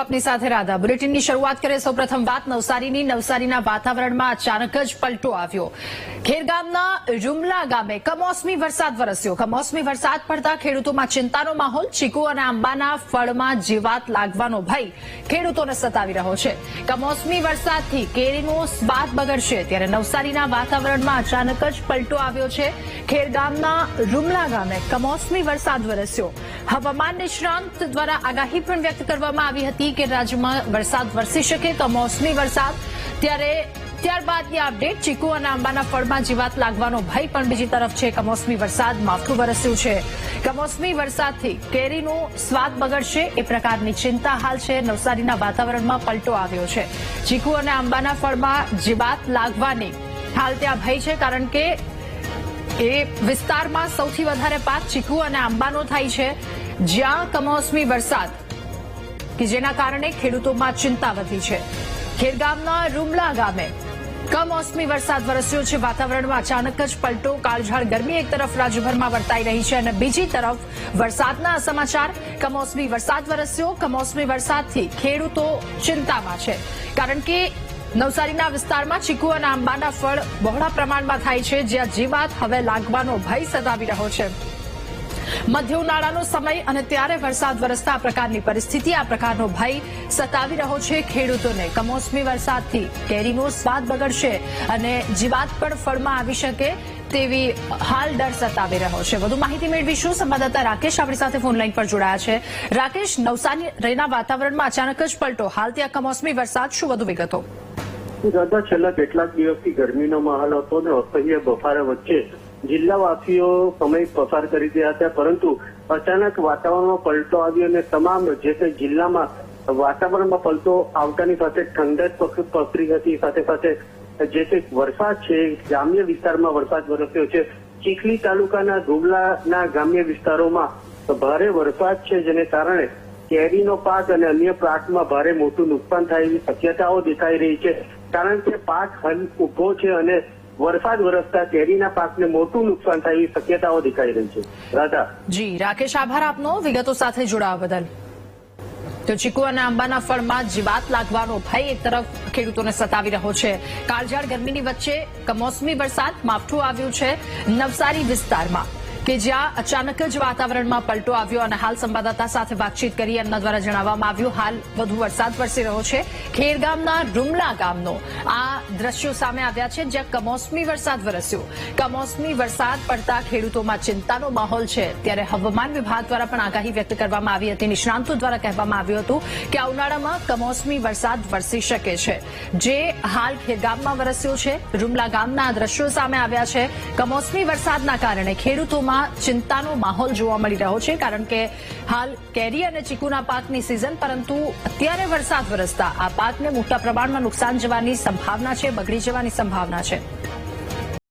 આપની સાથે રાધા। બુલેટિનની શરૂઆત કરીએ સૌપ્રથમ વાત નવસારીની। નવસારીના વાતાવરણમાં અચાનક જ પલટો આવ્યો। ખેરગામના રૂમલા ગામે કમોસમી વરસાદ વરસ્યો। કમોસમી વરસાદ પડતા ખેડૂતોમાં ચિંતાનો માહોલ। ચીકુ અને આંબાના ફળમાં જીવાત લાગવાનો ભય ખેડૂતોને સતાવી રહ્યો છે। કમોસમી વરસાદથી કેરીનો સ્વાદ બગડશે ત્યારે નવસારીના વાતાવરણમાં અચાનક જ પલટો આવ્યો છે। ખેરગામના રૂમલા ગામે કમોસમી વરસાદ વરસ્યો। હવામાન નિષ્ણાંત દ્વારા આગાહી પણ વ્યક્ત કરવામાં આવી હતી કે રાજ્યમાં વરસાદ વરસી શકે। કમોસમી વરસાદ ત્યારબાદની અપડેટ। ચીકુ અને આંબાના ફળમાં જીવાત લાગવાનો ભય પણ બીજી તરફ છે। કમોસમી વરસાદ માવઠું વરસ્યું છે। કમોસમી વરસાદથી કેરીનો સ્વાદ બગડશે એ પ્રકારની ચિંતા હાલ છે। નવસારીના વાતાવરણમાં પલટો આવ્યો છે। ચીકુ અને આંબાના ફળમાં જીવાત લાગવાની હાલ ત્યાં ભય છે, કારણ કે એ વિસ્તારમાં સૌથી વધારે પાક ચીકુ અને આંબાનો થાય છે, જ્યાં કમોસમી વરસાદ કે જેના કારણે ખેડૂતોમાં ચિંતા વધી છે। ખેરગામના રૂમલા ગામે કમોસમી વરસાદ વરસ્યો છે। વાતાવરણમાં અચાનક જ પલટો। કાળઝાળ ગરમી એક તરફ રાજ્યભરમાં વર્તાઈ રહી છે અને બીજી તરફ વરસાદના સમાચાર। કમોસમી વરસાદ વરસ્યો। કમોસમી વરસાદથી ખેડૂતો ચિંતામાં છે, કારણ કે નવસારીના વિસ્તારમાં ચીકુ અને આંબાના ફળ બહોળા પ્રમાણમાં થાય છે, જ્યાં જીવાત હવે લાગવાનો ભય સતાવી રહ્યો છે। મધ્ય ઉનાળાનો સમય અને ત્યારે વરસાદ વરસતા આ પ્રકારની પરિસ્થિતિ, આ પ્રકારનો ભય સતાવી રહ્યો છે ખેડૂતોને। કમોસમી વરસાદથી કેરીનો સ્વાદ બગડશે અને જીવાત પણ ફળમાં આવી શકે તેવી હાલ ડર સતાવી રહ્યો છે। વધુ માહિતી મેળવીશું। સંવાદદાતા રાકેશ આપણી સાથે ફોન લાઈન પર જોડાયા છે। રાકેશ, નવસારીના વાતાવરણમાં અચાનક જ પલટો, હાલ ત્યાં કમોસમી વરસાદ, શું વધુ વિગતો? દાદા, છેલ્લા કેટલાક દિવસથી ગરમીનો માહોલ હતો અને અસહ્ય બફારા વચ્ચે જિલ્લાવાસીઓ સમય પસાર કરી રહ્યા હતા, પરંતુ અચાનક વાતાવરણમાં પલટો આવ્યો અને તમામ જે તે જિલ્લામાં વાતાવરણમાં પલટો આવતાની સાથે ઠંડક પસરી હતી। સાથે સાથે જે તે વરસાદ છે, ગ્રામ્ય વિસ્તારમાં વરસાદ વરસ્યો છે। ચીખલી તાલુકાના રૂમલાના ગ્રામ્ય વિસ્તારોમાં ભારે વરસાદ છે, જેને કારણે કેરીનો પાક અને અન્ય પાકમાં ભારે મોટું નુકસાન થાય એવી શક્યતાઓ દેખાઈ રહી છે, કારણ કે પાક હાલ ઉભો છે અને વરસાદ વરસતા કેરીના પાકને મોટું નુકસાન થાય એવી શક્યતાઓ દેખાઈ રહી છે। રાધા જી રાકેશ, આભાર આપનો વિગતો સાથે જોડાવા બદલ। તો ચીકુ અને આંબાના ફળમાં જીવાત લાગવાનો ભય એક તરફ ખેડૂતોને સતાવી રહ્યો છે। કાળઝાળ ગરમીની વચ્ચે કમોસમી વરસાદ, માવઠું આવ્યું છે નવસારી વિસ્તારમાં, કે જ્યાં અચાનક જ વાતાવરણમાં પલટો આવ્યો અને હાલ સંવાદદાતા સાથે વાતચીત કરી એમના દ્વારા જણાવવામાં આવ્યું હાલ વધુ વરસાદ વરસી રહ્યો છે। ખેરગામના રૂમલા ગામનો આ દ્રશ્યો સામે આવ્યા છે, જ્યાં કમોસમી વરસાદ વરસ્યો। કમોસમી વરસાદ પડતા ખેડૂતોમાં ચિંતાનો માહોલ છે, ત્યારે હવામાન વિભાગ દ્વારા પણ આગાહી વ્યક્ત કરવામાં આવી હતી। નિષ્ણાંતો દ્વારા કહેવામાં આવ્યું હતું કે આ ઉનાળામાં કમોસમી વરસાદ વરસી શકે છે, જે હાલ ખેરગામમાં વરસ્યો છે। રૂમલા ગામના આ દ્રશ્યો સામે આવ્યા છે। કમોસમી વરસાદના કારણે ખેડૂતોમાં ચિંતાનો માહોલ જોવા મળી રહ્યો છે, કારણ કે હાલ કેરી અને ચીકુના પાકની સિઝન, પરંતુ અત્યારે વરસાદ વરસતા આ પાકને મોટા પ્રમાણમાં નુકસાન જવાની સંભાવના છે, બગડી જવાની સંભાવના છે।